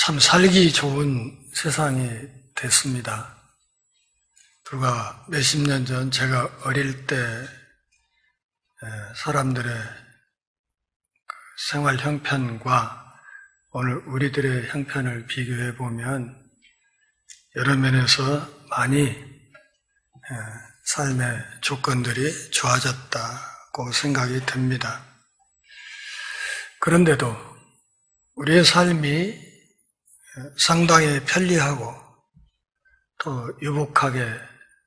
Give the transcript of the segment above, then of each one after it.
참 살기 좋은 세상이 됐습니다. 불과 몇십 년 전 제가 어릴 때 사람들의 생활 형편과 오늘 우리들의 형편을 비교해 보면 여러 면에서 많이 삶의 조건들이 좋아졌다고 생각이 듭니다. 그런데도 우리의 삶이 상당히 편리하고 또 유복하게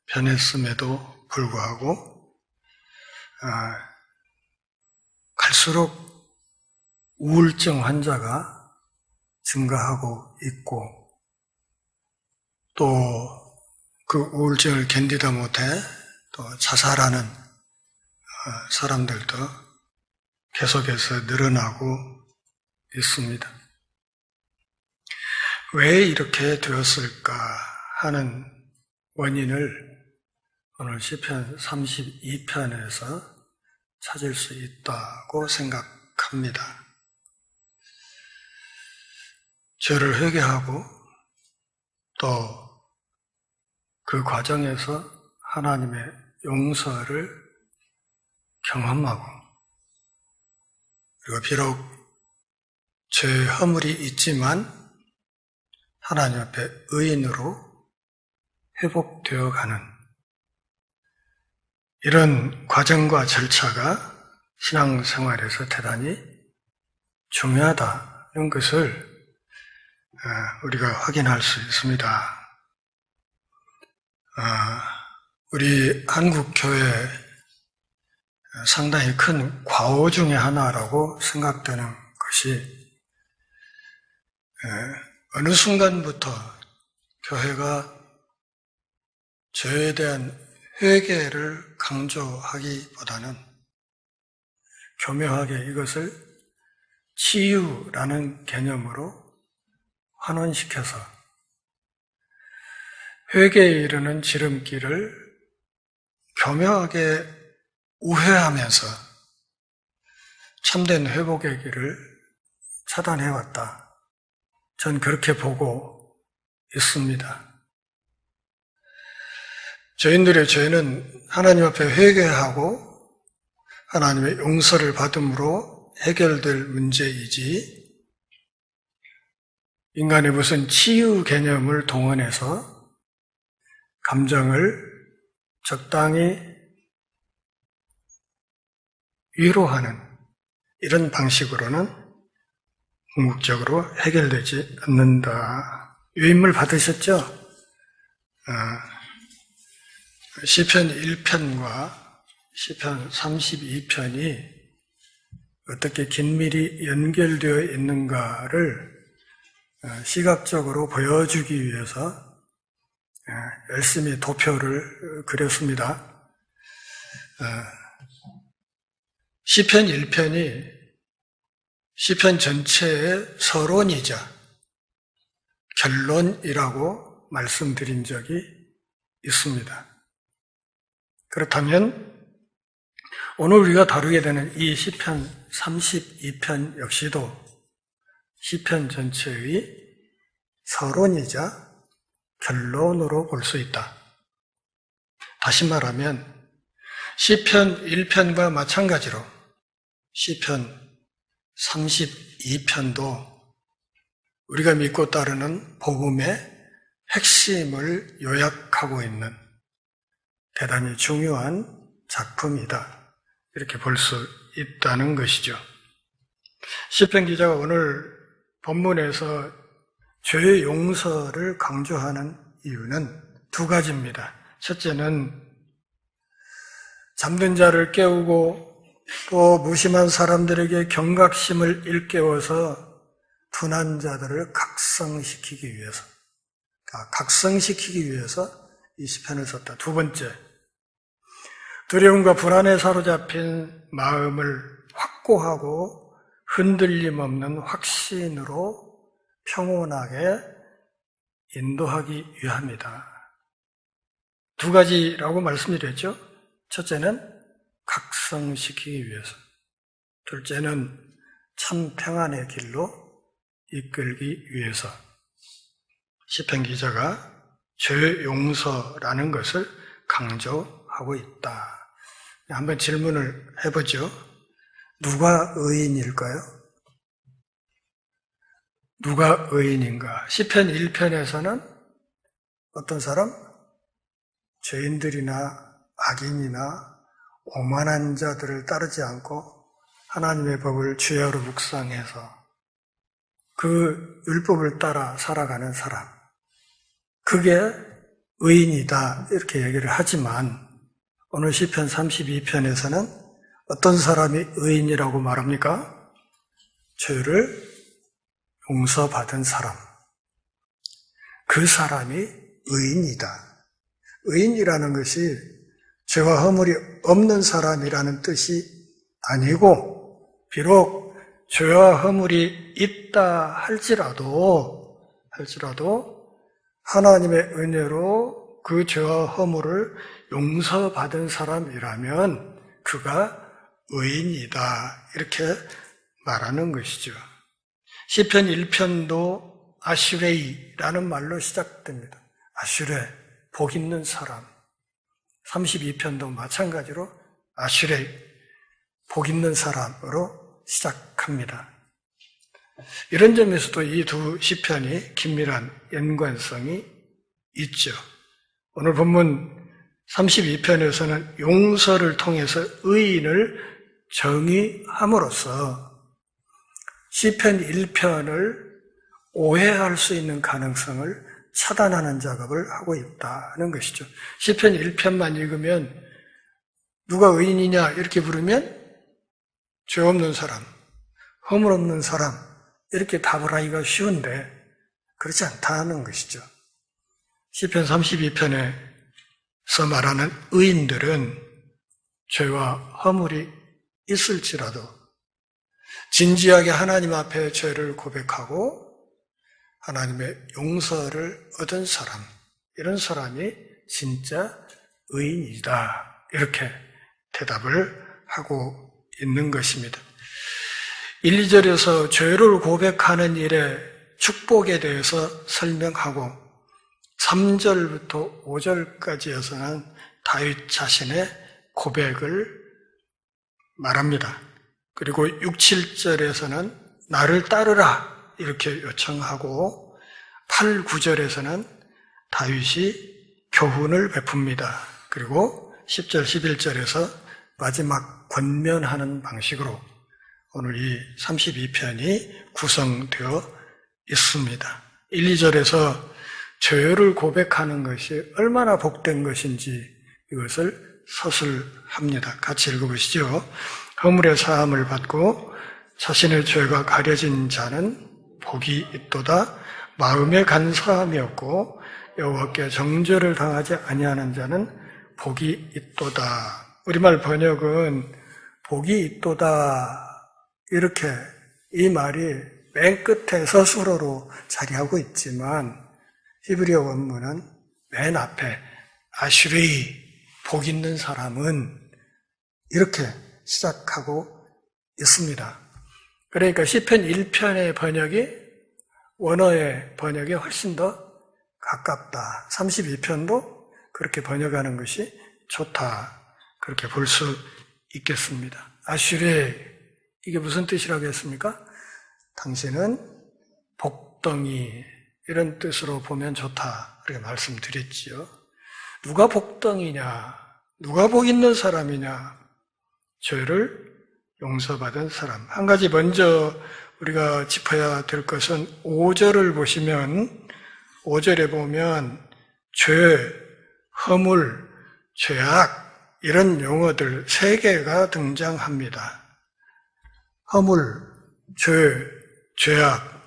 변했음에도 불구하고 갈수록 우울증 환자가 증가하고 있고 또 그 우울증을 견디다 못해 또 자살하는 사람들도 계속해서 늘어나고 있습니다. 왜 이렇게 되었을까 하는 원인을 오늘 시편 32편에서 찾을 수 있다고 생각합니다. 죄를 회개하고 또 그 과정에서 하나님의 용서를 경험하고 그리고 비록 죄의 허물이 있지만 하나님 앞에 의인으로 회복되어 가는 이런 과정과 절차가 신앙생활에서 대단히 중요하다는 것을 우리가 확인할 수 있습니다. 우리 한국교회 상당히 큰 과오 중에 하나라고 생각되는 것이 어느 순간부터 교회가 죄에 대한 회개를 강조하기보다는 교묘하게 이것을 치유라는 개념으로 환원시켜서 회개에 이르는 지름길을 교묘하게 우회하면서 참된 회복의 길을 차단해왔다. 전 그렇게 보고 있습니다. 죄인들의 죄는 하나님 앞에 회개하고 하나님의 용서를 받음으로 해결될 문제이지 인간의 무슨 치유 개념을 동원해서 감정을 적당히 위로하는 이런 방식으로는 궁극적으로 해결되지 않는다. 유인물 받으셨죠? 시편 1편과 시편 32편이 어떻게 긴밀히 연결되어 있는가를 시각적으로 보여주기 위해서 열심히 도표를 그렸습니다. 시편 1편이 시편 전체의 서론이자 결론이라고 말씀드린 적이 있습니다. 그렇다면 오늘 우리가 다루게 되는 이 시편 32편 역시도 시편 전체의 서론이자 결론으로 볼 수 있다. 다시 말하면 시편 1편과 마찬가지로 시편 32편도 우리가 믿고 따르는 복음의 핵심을 요약하고 있는 대단히 중요한 작품이다. 이렇게 볼 수 있다는 것이죠. 시편 기자가 오늘 본문에서 죄의 용서를 강조하는 이유는 두 가지입니다. 첫째는 잠든 자를 깨우고 또 무심한 사람들에게 경각심을 일깨워서 둔한 자들을 각성시키기 위해서 이 시편을 썼다. 두 번째, 두려움과 불안에 사로잡힌 마음을 확고하고 흔들림 없는 확신으로 평온하게 인도하기 위함이다. 두 가지라고 말씀드렸죠. 첫째는 각성시키기 위해서, 둘째는 참 평안의 길로 이끌기 위해서. 시편 기자가 죄 용서라는 것을 강조하고 있다. 한번 질문을 해보죠. 누가 의인일까요? 누가 의인인가? 시편 1편에서는 어떤 사람? 죄인들이나 악인이나 오만한 자들을 따르지 않고 하나님의 법을 주야로 묵상해서 그 율법을 따라 살아가는 사람, 그게 의인이다 이렇게 얘기를 하지만 오늘 시편 32편에서는 어떤 사람이 의인이라고 말합니까? 죄를 용서받은 사람, 그 사람이 의인이다. 의인이라는 것이 죄와 허물이 없는 사람이라는 뜻이 아니고, 비록 죄와 허물이 있다 할지라도 하나님의 은혜로 그 죄와 허물을 용서받은 사람이라면 그가 의인이다 이렇게 말하는 것이죠. 시편 1편도 아슈레이라는 말로 시작됩니다. 아슈레, 복 있는 사람. 32편도 마찬가지로 아슈레이, 복 있는 사람으로 시작합니다. 이런 점에서도 이 두 시편이 긴밀한 연관성이 있죠. 오늘 본문 32편에서는 용서를 통해서 의인을 정의함으로써 시편 1편을 오해할 수 있는 가능성을 차단하는 작업을 하고 있다는 것이죠. 시편 1편만 읽으면 누가 의인이냐 이렇게 부르면 죄 없는 사람, 허물 없는 사람 이렇게 답을 하기가 쉬운데 그렇지 않다는 것이죠. 시편 32편에서 말하는 의인들은 죄와 허물이 있을지라도 진지하게 하나님 앞에 죄를 고백하고 하나님의 용서를 얻은 사람, 이런 사람이 진짜 의인이다 이렇게 대답을 하고 있는 것입니다. 1, 2절에서 죄를 고백하는 일의 축복에 대해서 설명하고 3절부터 5절까지에서는 다윗 자신의 고백을 말합니다. 그리고 6, 7절에서는 나를 따르라 이렇게 요청하고 8, 9절에서는 다윗이 교훈을 베풉니다. 그리고 10절, 11절에서 마지막 권면하는 방식으로 오늘 이 32편이 구성되어 있습니다. 1, 2절에서 죄를 고백하는 것이 얼마나 복된 것인지 이것을 서술합니다. 같이 읽어보시죠. 허물의 사함을 받고 자신의 죄가 가려진 자는 복이 있도다. 마음에 간사함이 없고 여호와께 정죄를 당하지 아니하는 자는 복이 있도다. 우리말 번역은 복이 있도다 이렇게 이 말이 맨 끝에 서술어로 자리하고 있지만 히브리어 원문은 맨 앞에 아슈레이, 복 있는 사람은 이렇게 시작하고 있습니다. 그러니까 시편 1편의 번역이 원어의 번역에 훨씬 더 가깝다. 32편도 그렇게 번역하는 것이 좋다. 그렇게 볼 수 있겠습니다. 아슈레, 이게 무슨 뜻이라고 했습니까? 당신은 복덩이, 이런 뜻으로 보면 좋다. 그렇게 말씀드렸지요. 누가 복덩이냐? 누가 복 있는 사람이냐? 죄를 용서받은 사람. 한 가지 먼저 우리가 짚어야 될 것은 5절을 보시면 5절에 보면 죄, 허물, 죄악 이런 용어들 3개가 등장합니다. 허물, 죄, 죄악.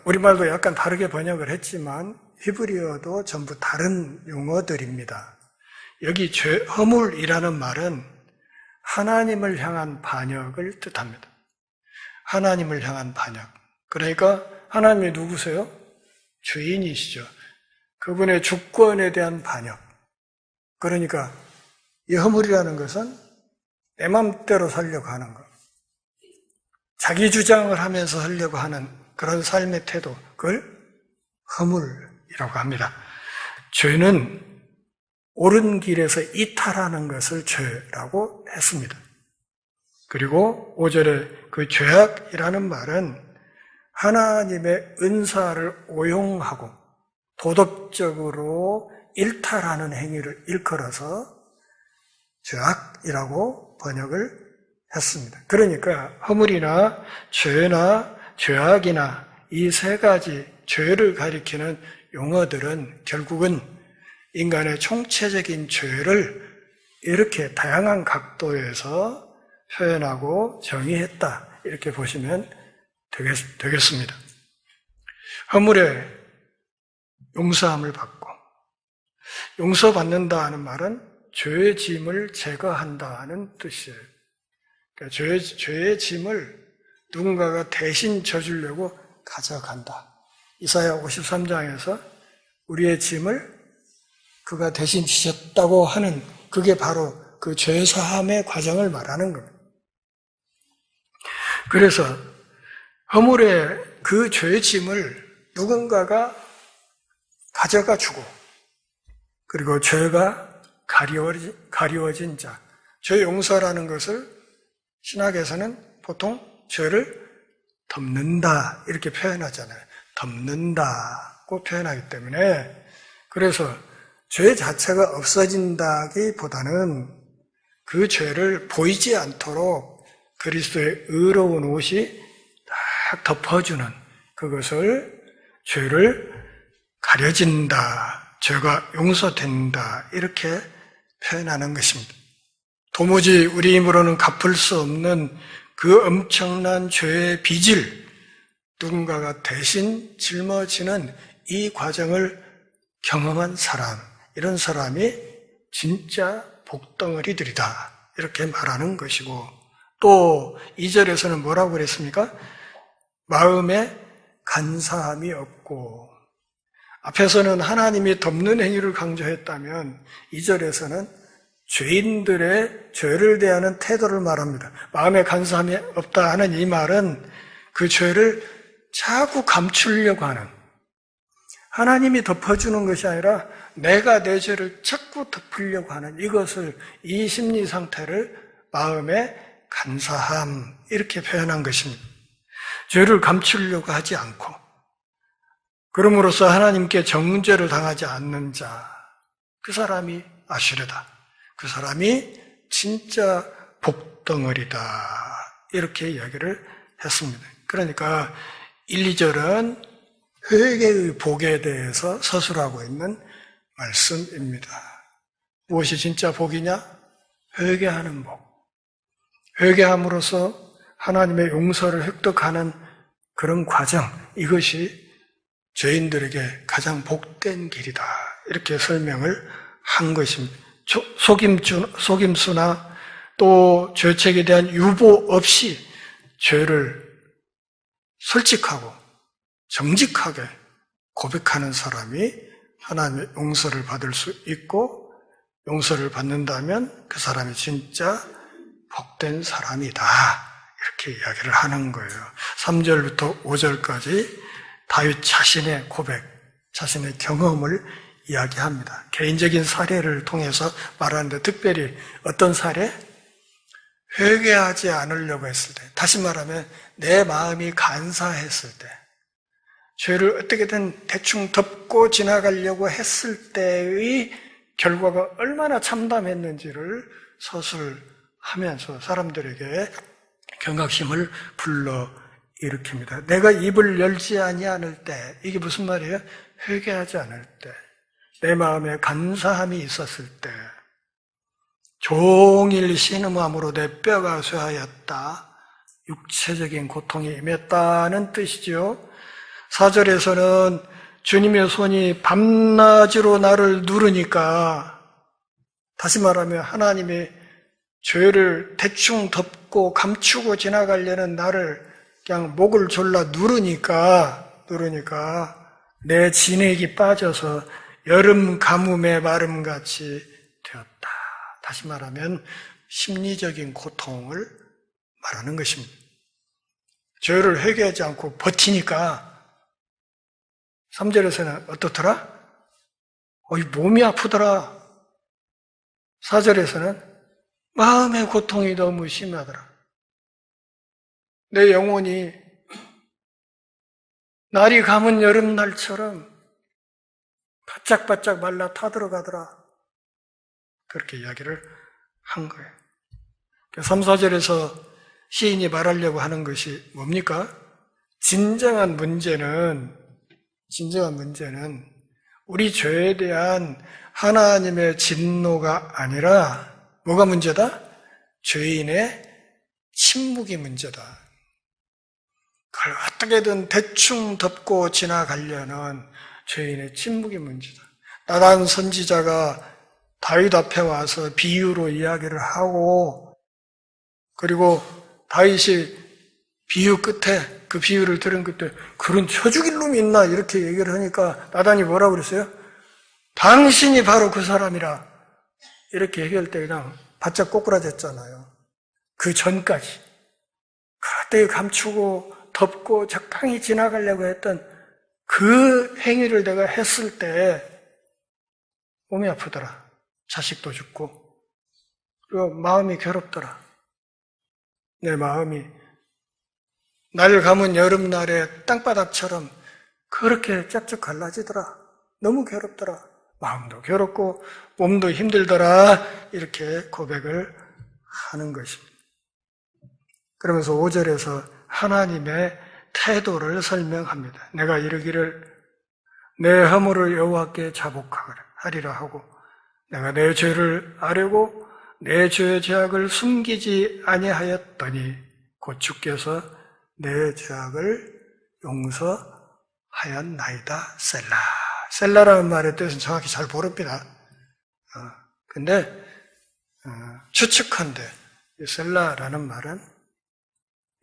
우리말도 약간 다르게 번역을 했지만 히브리어도 전부 다른 용어들입니다. 여기 죄, 허물이라는 말은 하나님을 향한 반역을 뜻합니다. 하나님을 향한 반역. 그러니까 하나님이 누구세요? 주인이시죠. 그분의 주권에 대한 반역. 그러니까 이 허물이라는 것은 내 맘대로 살려고 하는 것. 자기 주장을 하면서 하려고 하는 그런 삶의 태도. 그걸 허물이라고 합니다. 죄는 옳은 길에서 이탈하는 것을 죄라고 했습니다. 그리고 5절에 그 죄악이라는 말은 하나님의 은사를 오용하고 도덕적으로 일탈하는 행위를 일컬어서 죄악이라고 번역을 했습니다. 그러니까 허물이나 죄나 죄악이나 이 세 가지 죄를 가리키는 용어들은 결국은 인간의 총체적인 죄를 이렇게 다양한 각도에서 표현하고 정의했다. 이렇게 보시면 되겠습니다. 허물에 용서함을 받고, 용서받는다 하는 말은 죄의 짐을 제거한다는 뜻이에요. 그러니까 죄의 짐을 누군가가 대신 져주려고 가져간다. 이사야 53장에서 우리의 짐을 그가 대신 지셨다고 하는 그게 바로 그 죄사함의 과정을 말하는 겁니다. 그래서 허물의 그 죄의 짐을 누군가가 가져가 주고, 그리고 죄가 가리워진 자, 죄 용서라는 것을 신학에서는 보통 죄를 덮는다 이렇게 표현하잖아요. 덮는다고 표현하기 때문에, 그래서 죄 자체가 없어진다기보다는 그 죄를 보이지 않도록 그리스도의 의로운 옷이 딱 덮어주는, 그것을 죄를 가려진다, 죄가 용서된다 이렇게 표현하는 것입니다. 도무지 우리 힘으로는 갚을 수 없는 그 엄청난 죄의 빚을 누군가가 대신 짊어지는 이 과정을 경험한 사람, 이런 사람이 진짜 복덩어리들이다 이렇게 말하는 것이고, 또 2절에서는 뭐라고 그랬습니까? 마음에 간사함이 없고, 앞에서는 하나님이 덮는 행위를 강조했다면 2절에서는 죄인들의 죄를 대하는 태도를 말합니다. 마음에 간사함이 없다 하는 이 말은 그 죄를 자꾸 감추려고 하는, 하나님이 덮어주는 것이 아니라 내가 내 죄를 자꾸 덮으려고 하는 이것을, 이 심리 상태를 마음의 간사함 이렇게 표현한 것입니다. 죄를 감추려고 하지 않고 그럼으로써 하나님께 정죄를 당하지 않는 자, 그 사람이 아슈르다, 그 사람이 진짜 복덩어리다 이렇게 이야기를 했습니다. 그러니까 1, 2절은 회개의 복에 대해서 서술하고 있는 말씀입니다. 무엇이 진짜 복이냐? 회개하는 복. 회개함으로써 하나님의 용서를 획득하는 그런 과정, 이것이 죄인들에게 가장 복된 길이다 이렇게 설명을 한 것입니다. 속임수나 또 죄책에 대한 유보 없이 죄를 솔직하고 정직하게 고백하는 사람이 하나님의 용서를 받을 수 있고, 용서를 받는다면 그 사람이 진짜 복된 사람이다 이렇게 이야기를 하는 거예요. 3절부터 5절까지 다윗 자신의 고백, 자신의 경험을 이야기합니다. 개인적인 사례를 통해서 말하는데, 특별히 어떤 사례? 회개하지 않으려고 했을 때, 다시 말하면 내 마음이 간사했을 때, 죄를 어떻게든 대충 덮고 지나가려고 했을 때의 결과가 얼마나 참담했는지를 서술하면서 사람들에게 경각심을 불러일으킵니다. 내가 입을 열지 아니하는 때, 이게 무슨 말이에요? 회개하지 않을 때, 내 마음에 간사함이 있었을 때, 종일 신음함으로 내 뼈가 쇠하였다, 육체적인 고통이 임했다는 뜻이죠. 4절에서는 주님의 손이 밤낮으로 나를 누르니까, 다시 말하면 하나님이 죄를 대충 덮고 감추고 지나가려는 나를 그냥 목을 졸라 누르니까 내 진액이 빠져서 여름 가뭄의 마름같이 되었다. 다시 말하면 심리적인 고통을 말하는 것입니다. 죄를 회개하지 않고 버티니까 3절에서는 어떻더라? 몸이 아프더라. 4절에서는 마음의 고통이 너무 심하더라. 내 영혼이 날이 감은 여름날처럼 바짝바짝 말라 타들어가더라. 그렇게 이야기를 한 거예요. 3, 4절에서 시인이 말하려고 하는 것이 뭡니까? 진정한 문제는 우리 죄에 대한 하나님의 진노가 아니라 뭐가 문제다? 죄인의 침묵이 문제다. 그걸 어떻게든 대충 덮고 지나가려는 죄인의 침묵이 문제다. 나단 선지자가 다윗 앞에 와서 비유로 이야기를 하고, 그리고 다윗이 비유 끝에, 그 비유를 들은 끝에 그런 쳐 죽일 놈이 있나 이렇게 얘기를 하니까 나단이 뭐라고 그랬어요? 당신이 바로 그 사람이라. 이렇게 얘기할 때 그냥 바짝 꼬꾸라졌잖아요. 그 전까지 그때 감추고 덮고 적당히 지나가려고 했던 그 행위를 내가 했을 때 몸이 아프더라. 자식도 죽고, 그리고 마음이 괴롭더라. 내 마음이 날 감은 여름날의 땅바닥처럼 그렇게 짝짝 갈라지더라. 너무 괴롭더라. 마음도 괴롭고 몸도 힘들더라. 이렇게 고백을 하는 것입니다. 그러면서 5절에서 하나님의 태도를 설명합니다. 내가 이르기를 내 허물을 여호와께 자복하리라 하고, 내가 내 죄를 아뢰고 내 죄의 죄악을 숨기지 아니하였더니 곧 주께서 내 죄악을 용서하였나이다. 셀라. 셀라라는 말의 뜻은 정확히 잘 모릅니다. 근데 추측한데 이 셀라라는 말은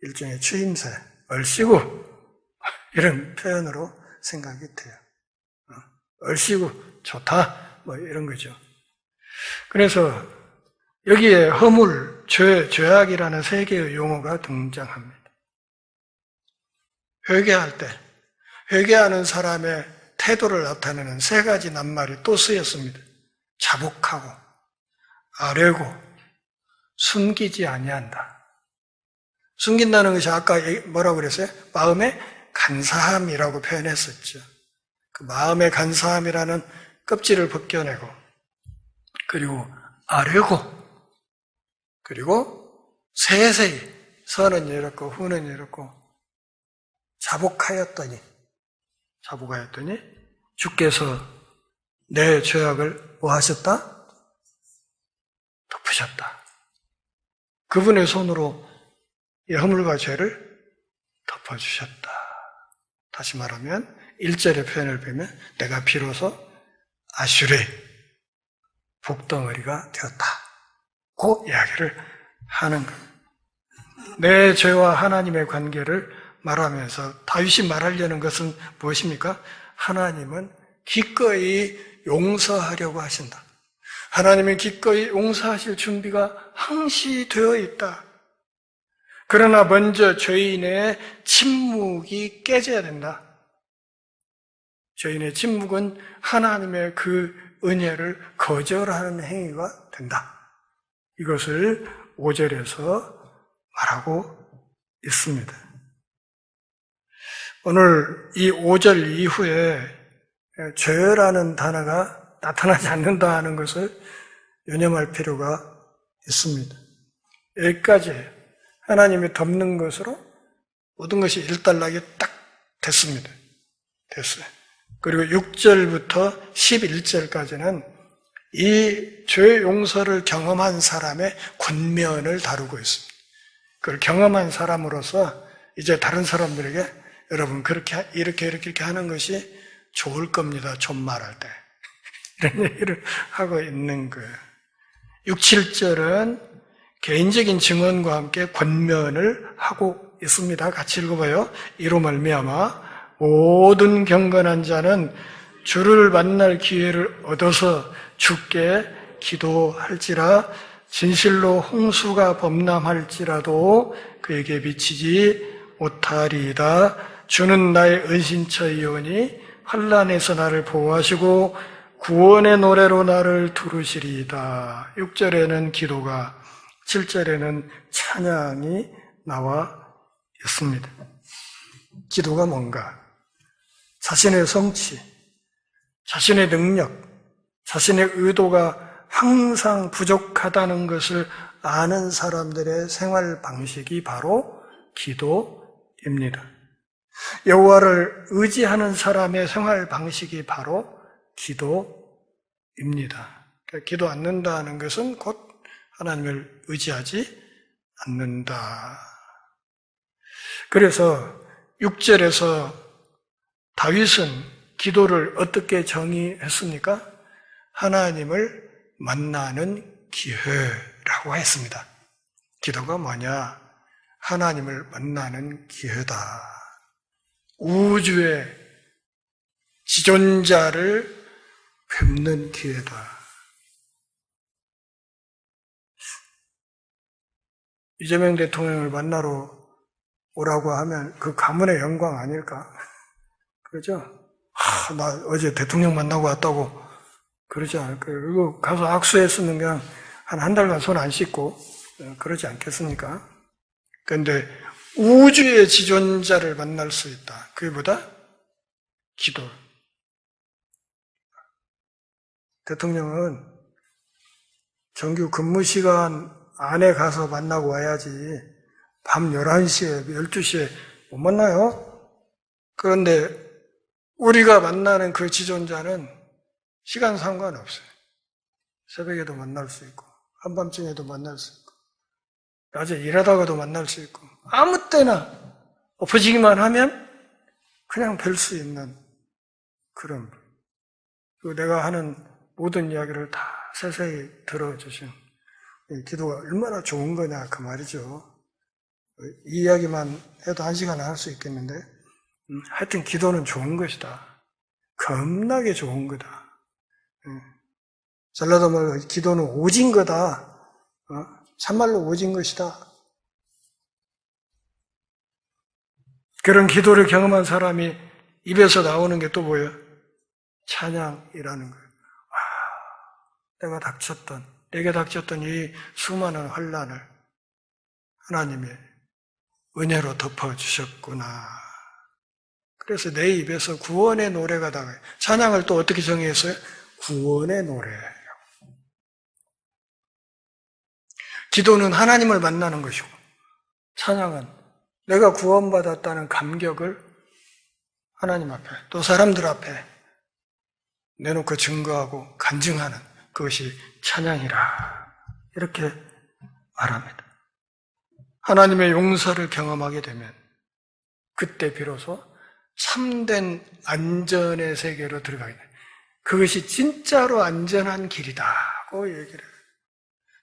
일종의 추임새, 얼씨구 이런 표현으로 생각이 돼요. 얼씨구 좋다 뭐 이런 거죠. 그래서 여기에 허물, 죄악이라는 세 개의 용어가 등장합니다. 회개할 때 회개하는 사람의 태도를 나타내는 세 가지 낱말이 또 쓰였습니다. 자복하고 아뢰고 숨기지 아니한다. 숨긴다는 것이 아까 뭐라고 그랬어요? 마음의 간사함이라고 표현했었죠. 그 마음의 간사함이라는 껍질을 벗겨내고, 그리고 아뢰고, 그리고 세세히 선은 이렇고 후는 이렇고 자복하였더니 주께서 내 죄악을 뭐 하셨다? 덮으셨다. 그분의 손으로 이 허물과 죄를 덮어주셨다. 다시 말하면 1절의 표현을 보면 내가 비로소 아슈레 복덩어리가 되었다. 그 이야기를 하는 겁니다. 내 죄와 하나님의 관계를 말하면서 다윗이 말하려는 것은 무엇입니까? 하나님은 기꺼이 용서하려고 하신다. 하나님은 기꺼이 용서하실 준비가 항시 되어 있다. 그러나 먼저 죄인의 침묵이 깨져야 된다. 죄인의 침묵은 하나님의 그 은혜를 거절하는 행위가 된다. 이것을 5절에서 말하고 있습니다. 오늘 이 5절 이후에 죄라는 단어가 나타나지 않는다 하는 것을 유념할 필요가 있습니다. 여기까지 하나님이 덮는 것으로 모든 것이 일단락이 딱 됐습니다. 됐어요. 그리고 6절부터 11절까지는 이 죄 용서를 경험한 사람의 권면을 다루고 있습니다. 그걸 경험한 사람으로서 이제 다른 사람들에게 여러분 이렇게 하는 것이 좋을 겁니다. 좀 말할 때. 이런 얘기를 하고 있는 거예요. 6, 7절은 개인적인 증언과 함께 권면을 하고 있습니다. 같이 읽어봐요. 이로 말미암아 모든 경건한 자는 주를 만날 기회를 얻어서 주께 기도할지라 진실로 홍수가 범람할지라도 그에게 미치지 못하리이다. 주는 나의 은신처이오니 환난에서 나를 보호하시고 구원의 노래로 나를 두르시리이다. 6절에는 기도가, 7절에는 찬양이 나와 있습니다. 기도가 뭔가? 자신의 성취, 자신의 능력, 자신의 의도가 항상 부족하다는 것을 아는 사람들의 생활 방식이 바로 기도입니다. 여호와를 의지하는 사람의 생활 방식이 바로 기도입니다. 그러니까 기도 않는다는 것은 곧 하나님을 의지하지 않는다. 그래서 6절에서 다윗은 기도를 어떻게 정의했습니까? 하나님을 만나는 기회라고 했습니다. 기도가 뭐냐? 하나님을 만나는 기회다. 우주의 지존자를 뵙는 기회다. 이재명 대통령을 만나러 오라고 하면 그 가문의 영광 아닐까? 그러죠? 나 어제 대통령 만나고 왔다고 그러지 않을까요? 그리고 가서 악수했으면 그냥 한 달간 손 안 씻고 그러지 않겠습니까? 그런데 우주의 지존자를 만날 수 있다. 그보다 기도. 대통령은 정규 근무 시간 안에 가서 만나고 와야지 밤 11시에, 12시에 못 만나요? 그런데 우리가 만나는 그 지존자는 시간 상관없어요. 새벽에도 만날 수 있고, 한밤중에도 만날 수 있고, 낮에 일하다가도 만날 수 있고, 아무 때나 엎어지기만 하면 그냥 뵐 수 있는 그런 분. 그리고 내가 하는 모든 이야기를 다 세세히 들어주신 기도가 얼마나 좋은 거냐 그 말이죠. 이 이야기만 해도 1시간 할 수 있겠는데 하여튼 기도는 좋은 것이다. 겁나게 좋은 거다. 전라도 말로 기도는 오진 거다. 참말로 오진 것이다. 그런 기도를 경험한 사람이 입에서 나오는 게 또 뭐예요? 찬양이라는 거예요. 내게 닥쳤던 이 수많은 환난을 하나님의 은혜로 덮어주셨구나. 그래서 내 입에서 구원의 노래가 나가요. 찬양을 또 어떻게 정의했어요? 구원의 노래. 기도는 하나님을 만나는 것이고, 찬양은 내가 구원받았다는 감격을 하나님 앞에, 또 사람들 앞에 내놓고 증거하고 간증하는 그것이 찬양이라. 이렇게 말합니다. 하나님의 용서를 경험하게 되면 그때 비로소 참된 안전의 세계로 들어가게 돼요. 그것이 진짜로 안전한 길이다고 얘기를 해요.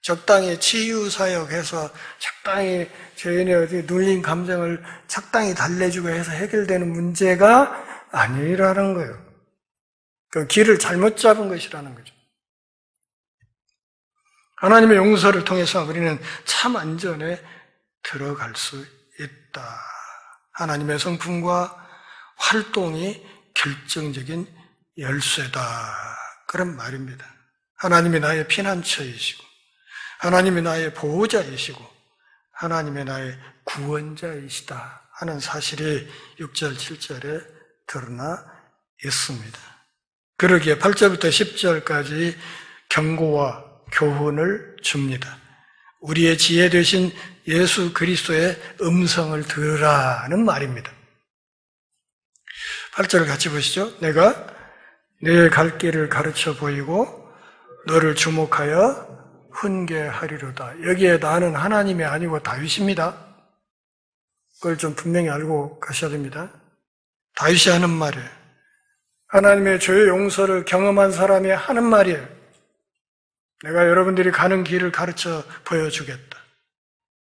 적당히 치유사역해서 적당히 죄인의 어디 눌린 감정을 적당히 달래주고 해서 해결되는 문제가 아니라는 거예요. 그 길을 잘못 잡은 것이라는 거죠. 하나님의 용서를 통해서 우리는 참 안전에 들어갈 수 있다. 하나님의 성품과 활동이 결정적인 열쇠다. 그런 말입니다. 하나님이 나의 피난처이시고, 하나님이 나의 보호자이시고, 하나님이 나의 구원자이시다 하는 사실이 6절, 7절에 드러나 있습니다. 그러기에 8절부터 10절까지 경고와 교훈을 줍니다. 우리의 지혜 되신 예수 그리스도의 음성을 들으라는 말입니다. 8절을 같이 보시죠. 내가 내 갈 길을 가르쳐 보이고 너를 주목하여 훈계하리로다. 여기에 나는 하나님이 아니고 다윗입니다. 그걸 좀 분명히 알고 가셔야 됩니다. 다윗이 하는 말이에요. 하나님의 죄의 용서를 경험한 사람이 하는 말이에요. 내가 여러분들이 가는 길을 가르쳐 보여주겠다.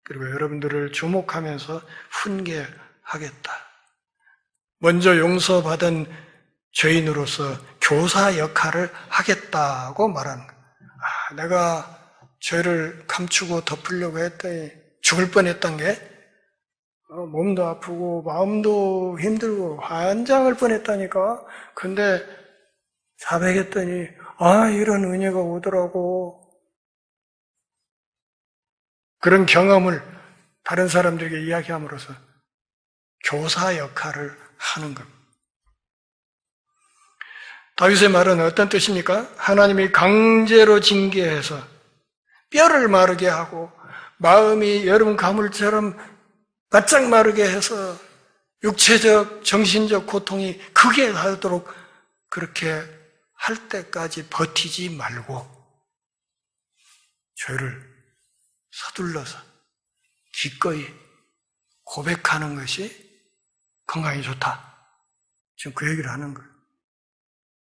그리고 여러분들을 주목하면서 훈계하겠다. 먼저 용서받은 죄인으로서 교사 역할을 하겠다고 말하는 거예요. 내가 죄를 감추고 덮으려고 했더니 죽을 뻔했던 게 몸도 아프고 마음도 힘들고 환장할 뻔했다니까. 근데 자백했더니 이런 은혜가 오더라고. 그런 경험을 다른 사람들에게 이야기함으로써 교사 역할을 하는 겁니다. 다윗의 말은 어떤 뜻입니까? 하나님이 강제로 징계해서 뼈를 마르게 하고 마음이 여름 가물처럼 바짝 마르게 해서 육체적, 정신적 고통이 크게 하도록 그렇게 할 때까지 버티지 말고 죄를 서둘러서 기꺼이 고백하는 것이 건강에 좋다. 지금 그 얘기를 하는 거예요.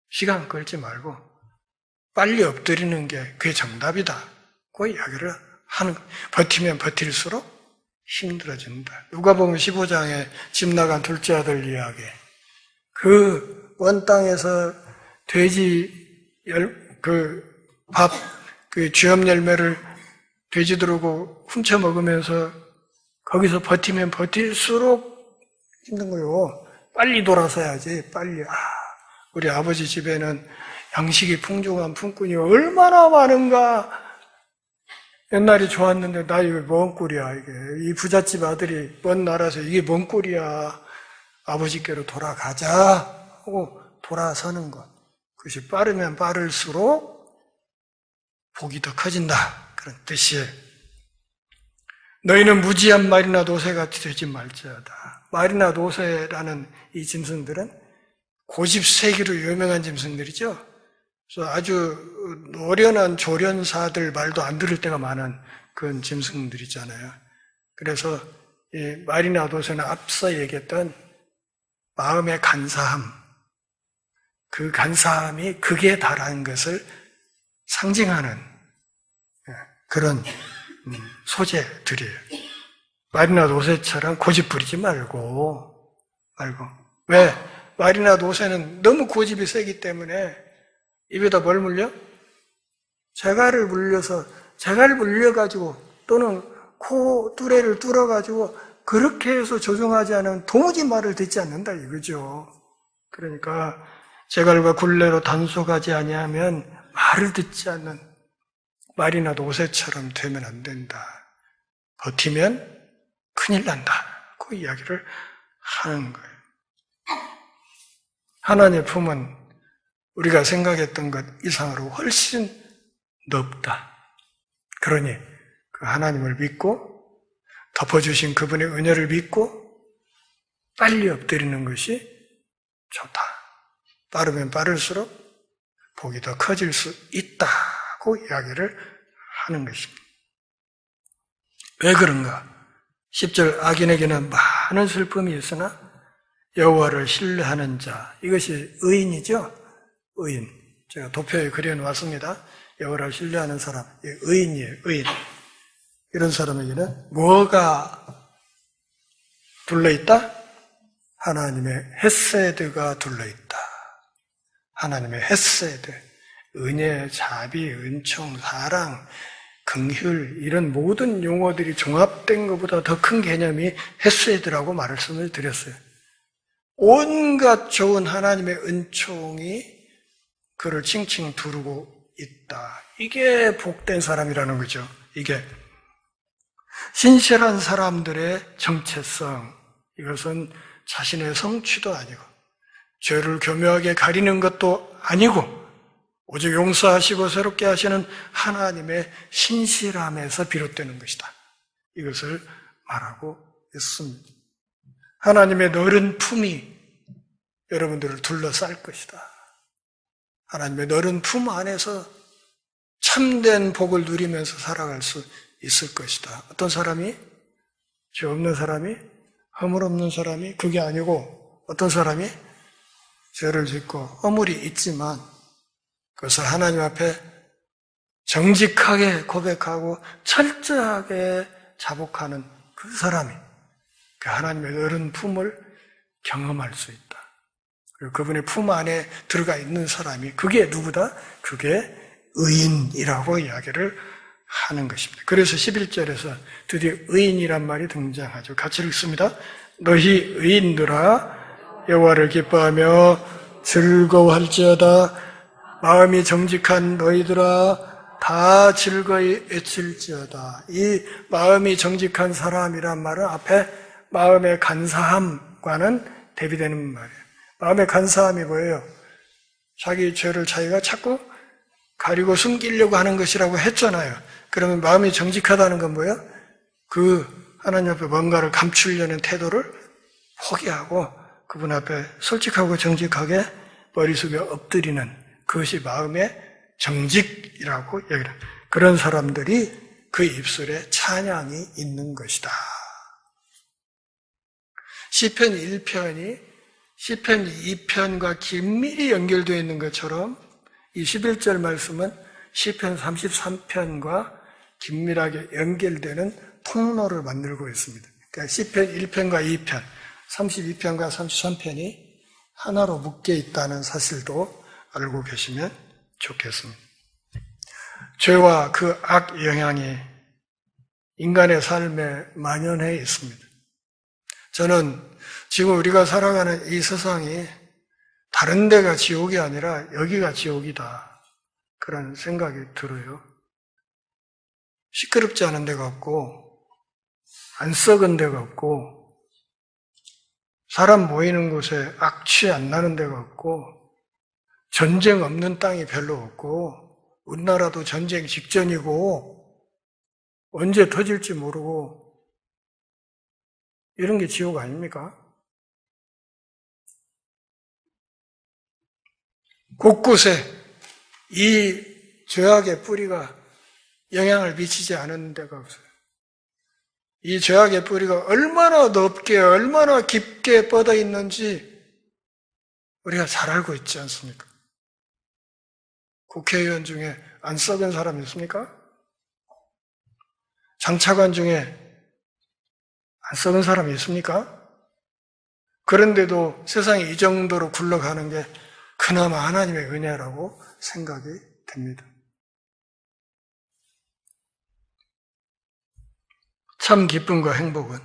시간 끌지 말고 빨리 엎드리는 게 그게 정답이다. 그 이야기를 하는 거예요. 버티면 버틸수록 힘들어진다. 누가복음 15장에 집 나간 둘째 아들 이야기. 그 원 땅에서 돼지 그 쥐엄 열매를 돼지 들고 훔쳐 먹으면서 거기서 버티면 버틸수록 힘든 거요. 빨리 돌아서야지. 빨리. 우리 아버지 집에는 양식이 풍족한 품꾼이 얼마나 많은가. 옛날이 좋았는데 나 이거 뭔 꼴이야 이게. 이 부잣집 아들이 먼 나라에서 이게 뭔 꼴이야. 아버지께로 돌아가자 하고 돌아서는 것. 그것이 빠르면 빠를수록 복이 더 커진다. 그런 뜻이에요. 너희는 무지한 말이나 노새같이 되지 말지어다. 말이나 노새라는 이 짐승들은 고집세기로 유명한 짐승들이죠. 그래서 아주 노련한 조련사들 말도 안 들을 때가 많은 그런 짐승들이잖아요. 그래서 이 말이나 노새는 앞서 얘기했던 마음의 간사함, 그 간사함이 극에 달하는 것을 상징하는 그런 소재들이에요. 말이나 노새처럼 고집 부리지 말고. 왜? 말이나 노새는 너무 고집이 세기 때문에 입에다 뭘 물려? 재갈을 물려가지고 또는 코 뚜레를 뚫어가지고 그렇게 해서 조종하지 않으면 도무지 말을 듣지 않는다 이거죠. 그러니까 재갈과 굴레로 단속하지 아니하면 말을 듣지 않는 말이나 노새처럼 되면 안 된다. 버티면 큰일 난다. 그 이야기를 하는 거예요. 하나님의 품은 우리가 생각했던 것 이상으로 훨씬 넓다. 그러니 그 하나님을 믿고 덮어주신 그분의 은혜를 믿고 빨리 엎드리는 것이 좋다. 빠르면 빠를수록 복이 더 커질 수 있다고 이야기를 하는 것입니다. 왜 그런가? 10절 악인에게는 많은 슬픔이 있으나 여호와를 신뢰하는 자, 이것이 의인이죠. 의인. 제가 도표에 그려놓았습니다. 여호와를 신뢰하는 사람, 의인이에요. 의인. 이런 사람에게는 뭐가 둘러있다? 하나님의 헤세드가 둘러있다. 하나님의 헤세드, 은혜, 자비, 은총, 사랑, 긍휼 이런 모든 용어들이 종합된 것보다 더 큰 개념이 헤세드라고 말씀을 드렸어요. 온갖 좋은 하나님의 은총이 그를 칭칭 두르고 있다. 이게 복된 사람이라는 거죠. 이게 신실한 사람들의 정체성, 이것은 자신의 성취도 아니고 죄를 교묘하게 가리는 것도 아니고 오직 용서하시고 새롭게 하시는 하나님의 신실함에서 비롯되는 것이다. 이것을 말하고 있습니다. 하나님의 너른 품이 여러분들을 둘러쌀 것이다. 하나님의 너른 품 안에서 참된 복을 누리면서 살아갈 수 있을 것이다. 어떤 사람이? 죄 없는 사람이? 허물 없는 사람이? 그게 아니고 어떤 사람이? 죄를 짓고 허물이 있지만 그것을 하나님 앞에 정직하게 고백하고 철저하게 자복하는 그 사람이 그 하나님의 너른 품을 경험할 수 있다. 그리고 그분의 품 안에 들어가 있는 사람이 그게 누구다? 그게 의인이라고 이야기를 하는 것입니다. 그래서 11절에서 드디어 의인이란 말이 등장하죠. 같이 읽습니다. 너희 의인들아 여호와를 기뻐하며 즐거워할지어다. 마음이 정직한 너희들아 다 즐거이 외칠지어다. 이 마음이 정직한 사람이란 말은 앞에 마음의 간사함과는 대비되는 말이에요. 마음의 간사함이 뭐예요? 자기 죄를 자기가 자꾸 가리고 숨기려고 하는 것이라고 했잖아요. 그러면 마음이 정직하다는 건 뭐예요? 그 하나님 앞에 뭔가를 감추려는 태도를 포기하고 그분 앞에 솔직하고 정직하게 머릿속에 엎드리는 그것이 마음의 정직이라고 얘기를 합니다. 그런 사람들이 그 입술에 찬양이 있는 것이다. 시편 1편이 시편 2편과 긴밀히 연결되어 있는 것처럼 이 11절 말씀은 시편 33편과 긴밀하게 연결되는 통로를 만들고 있습니다. 그러니까 시편 1편과 2편, 32편과 33편이 하나로 묶여 있다는 사실도 알고 계시면 좋겠습니다. 죄와 그 악 영향이 인간의 삶에 만연해 있습니다. 저는 지금 우리가 살아가는 이 세상이 다른 데가 지옥이 아니라 여기가 지옥이다. 그런 생각이 들어요. 시끄럽지 않은 데가 없고 안 썩은 데가 없고 사람 모이는 곳에 악취 안 나는 데가 없고 전쟁 없는 땅이 별로 없고 우리나라도 전쟁 직전이고 언제 터질지 모르고 이런 게 지옥 아닙니까? 곳곳에 이 죄악의 뿌리가 영향을 미치지 않은 데가 없어요. 이 죄악의 뿌리가 얼마나 높게 얼마나 깊게 뻗어 있는지 우리가 잘 알고 있지 않습니까? 국회의원 중에 안 썩은 사람 있습니까? 장차관 중에 안 썩은 사람이 있습니까? 그런데도 세상이 이 정도로 굴러가는 게 그나마 하나님의 은혜라고 생각이 됩니다. 참 기쁨과 행복은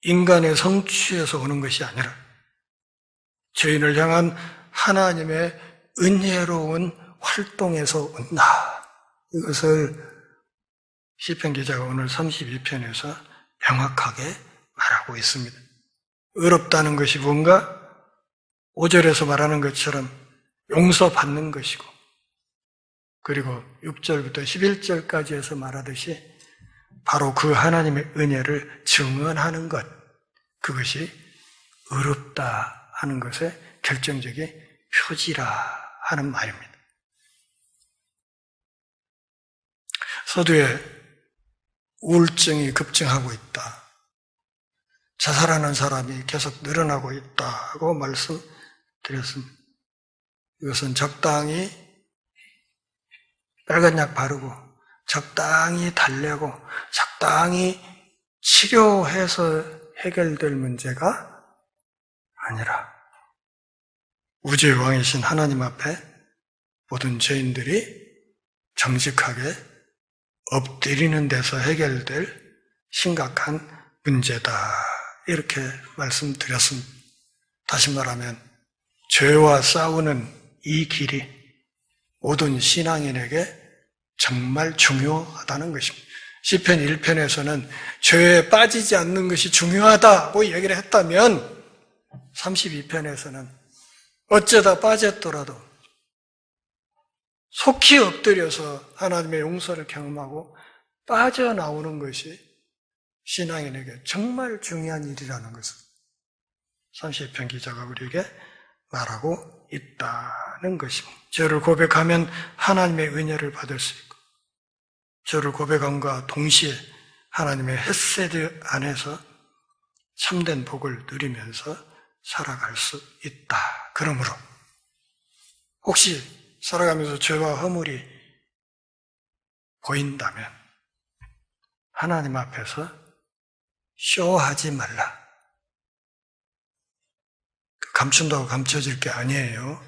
인간의 성취에서 오는 것이 아니라 죄인을 향한 하나님의 은혜로운 활동에서 온다. 이것을 시편 기자가 오늘 32편에서 명확하게 말하고 있습니다. 의롭다는 것이 뭔가? 5절에서 말하는 것처럼 용서받는 것이고 그리고 6절부터 11절까지 해서 말하듯이 바로 그 하나님의 은혜를 증언하는 것, 그것이 의롭다 하는 것의 결정적인 표지라 하는 말입니다. 서두에 우울증이 급증하고 있다. 자살하는 사람이 계속 늘어나고 있다고 말씀드렸습니다. 이것은 적당히 빨간 약 바르고 적당히 달래고 적당히 치료해서 해결될 문제가 아니라 우주의 왕이신 하나님 앞에 모든 죄인들이 정직하게 엎드리는 데서 해결될 심각한 문제다. 이렇게 말씀드렸습니다. 다시 말하면 죄와 싸우는 이 길이 모든 신앙인에게 정말 중요하다는 것입니다. 시편 1편에서는 죄에 빠지지 않는 것이 중요하다고 얘기를 했다면 32편에서는 어쩌다 빠졌더라도 속히 엎드려서 하나님의 용서를 경험하고 빠져나오는 것이 신앙인에게 정말 중요한 일이라는 것을 32편 기자가 우리에게 말하고 있다는 것입니다. 죄를 고백하면 하나님의 은혜를 받을 수 있고 죄를 고백함과 동시에 하나님의 헤세드 안에서 참된 복을 누리면서 살아갈 수 있다. 그러므로 혹시 살아가면서 죄와 허물이 보인다면 하나님 앞에서 쇼하지 말라. 감춘다고 감춰질 게 아니에요.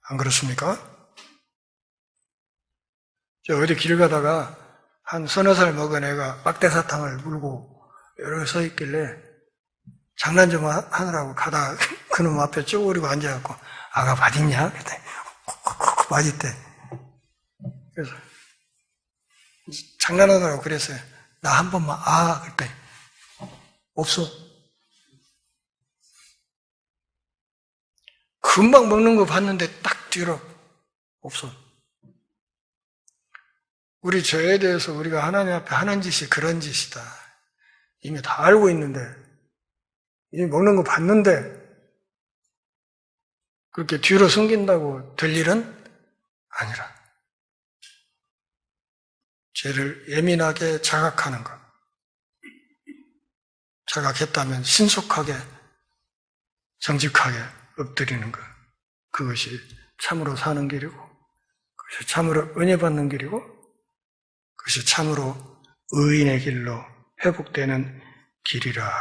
안 그렇습니까? 어디 길 가다가 한 서너 살 먹은 애가 막대사탕을 물고 여러 서 있길래 장난 좀 하느라고 가다가 그놈 앞에 쪼그리고 앉아갖고 아가 맛있냐? 그랬더니 맛있대. 그래서 장난하느라고 그랬어요. 나 한 번만 그랬더니 없어. 금방 먹는 거 봤는데 딱 뒤로 없어. 우리 죄에 대해서 우리가 하나님 앞에 하는 짓이 그런 짓이다. 이미 다 알고 있는데, 이미 먹는 거 봤는데, 그렇게 뒤로 숨긴다고 될 일은 아니라, 죄를 예민하게 자각하는 것. 자각했다면 신속하게, 정직하게 엎드리는 것. 그것이 참으로 사는 길이고, 그것이 참으로 은혜 받는 길이고, 그것이 참으로 의인의 길로 회복되는 길이라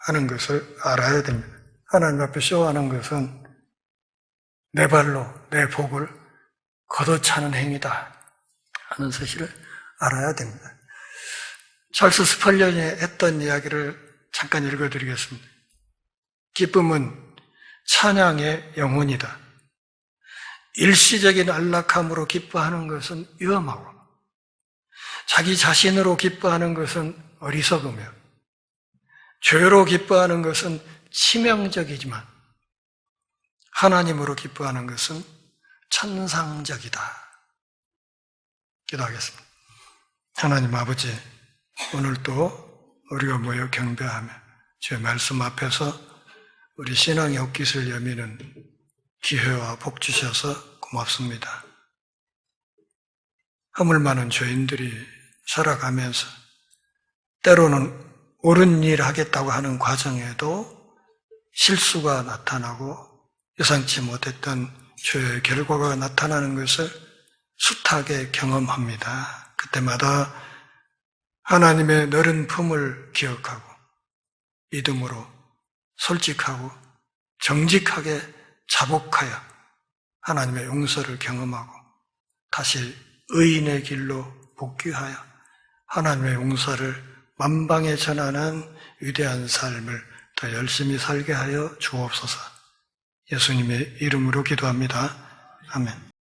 하는 것을 알아야 됩니다. 하나님 앞에 쇼하는 것은 내 발로 내 복을 걷어차는 행위다 하는 사실을 알아야 됩니다. 찰스 스펄전이 했던 이야기를 잠깐 읽어드리겠습니다. 기쁨은 찬양의 영혼이다. 일시적인 안락함으로 기뻐하는 것은 위험하고 자기 자신으로 기뻐하는 것은 어리석으며 죄로 기뻐하는 것은 치명적이지만 하나님으로 기뻐하는 것은 천상적이다. 기도하겠습니다. 하나님 아버지, 오늘도 우리가 모여 경배하며 주의 말씀 앞에서 우리 신앙의 옷깃을 여미는 기회와 복 주셔서 고맙습니다. 허물 많은 죄인들이 살아가면서 때로는 옳은 일 하겠다고 하는 과정에도 실수가 나타나고 예상치 못했던 죄의 결과가 나타나는 것을 숱하게 경험합니다. 그때마다 하나님의 너른 품을 기억하고 믿음으로 솔직하고 정직하게 자복하여 하나님의 용서를 경험하고 다시 의인의 길로 복귀하여 하나님의 용서를 만방에 전하는 위대한 삶을 더 열심히 살게 하여 주옵소서. 예수님의 이름으로 기도합니다. 아멘.